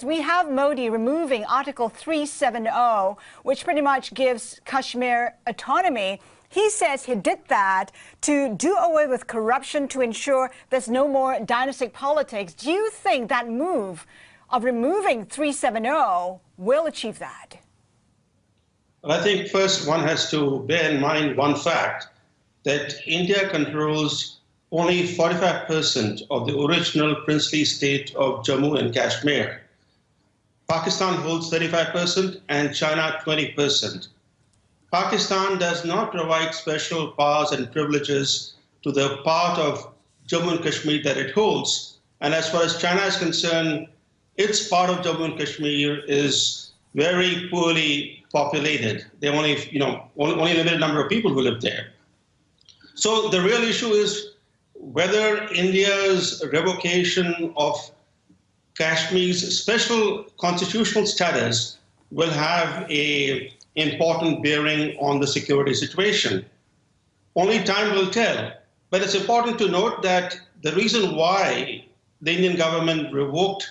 Next, we have Modi removing Article 370, which pretty much gives Kashmir autonomy. He says he did that to do away with corruption, to ensure there's no more dynastic politics. Do you think that move of removing 370 will achieve that? Well, I think first one has to bear in mind one fact, that India controls only 45% of the original princely state of Jammu and Kashmir. Pakistan holds 35% and China 20%. Pakistan does not provide special powers and privileges to the part of Jammu and Kashmir that it holds. And as far as China is concerned, its part of Jammu and Kashmir is very poorly populated. There are only a limited number of people who live there. So the real issue is whether India's revocation of Kashmir's special constitutional status will have an important bearing on the security situation. Only time will tell. But it's important to note that the reason why the Indian government revoked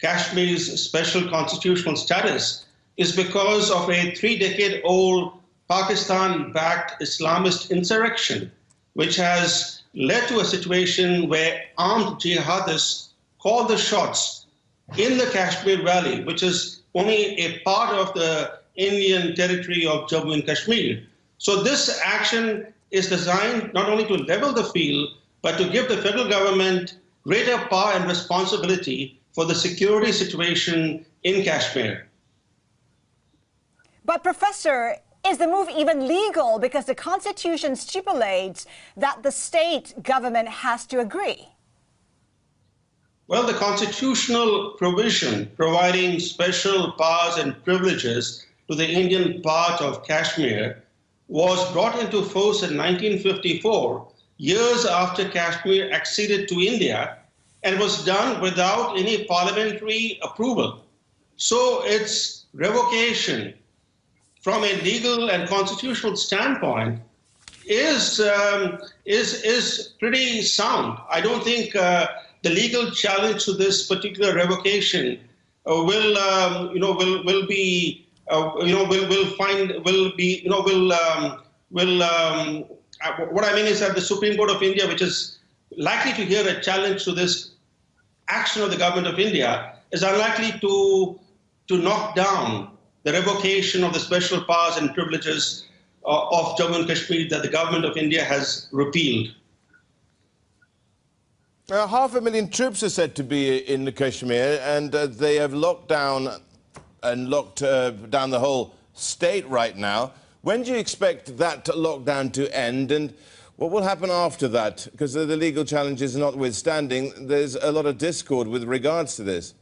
Kashmir's special constitutional status is because of a 3-decade-old Pakistan-backed Islamist insurrection, which has led to a situation where armed jihadists call the shots in the Kashmir Valley, which is only a part of the Indian territory of Jammu and Kashmir. So this action is designed not only to level the field, but to give the federal government greater power and responsibility for the security situation in Kashmir. But Professor, is the move even legal? Because the Constitution stipulates that the state government has to agree. Well, the constitutional provision providing special powers and privileges to the Indian part of Kashmir was brought into force in 1954, years after Kashmir acceded to India, and was done without any parliamentary approval. So its revocation from a legal and constitutional standpoint is pretty sound. I don't think the legal challenge to this particular revocation what I mean is that the Supreme Court of India, which is likely to hear a challenge to this action of the government of India, is unlikely to knock down the revocation of the special powers and privileges of Jammu and Kashmir that the government of India has repealed. 500,000 troops are said to be in Kashmir, and they have locked down the whole state right now. When do you expect that lockdown to end, and what will happen after that? Because the legal challenges notwithstanding, there's a lot of discord with regards to this.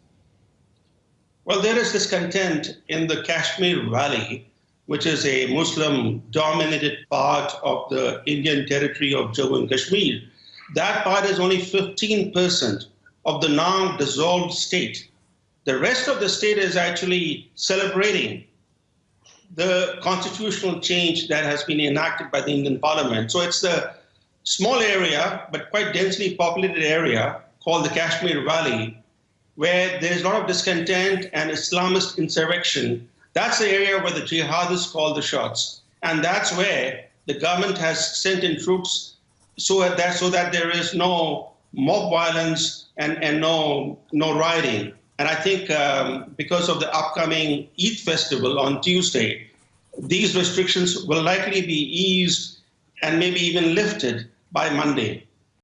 Well, there is discontent in the Kashmir Valley, which is a Muslim-dominated part of the Indian territory of Jammu and Kashmir. That part is only 15% of the now dissolved state. The rest of the state is actually celebrating the constitutional change that has been enacted by the Indian Parliament. So it's the small area, but quite densely populated area called the Kashmir Valley, where there's a lot of discontent and Islamist insurrection. That's the area where the jihadists call the shots. And that's where the government has sent in troops so that there is no mob violence and no rioting. And I think because of the upcoming Eid festival on Tuesday, these restrictions will likely be eased and maybe even lifted by Monday.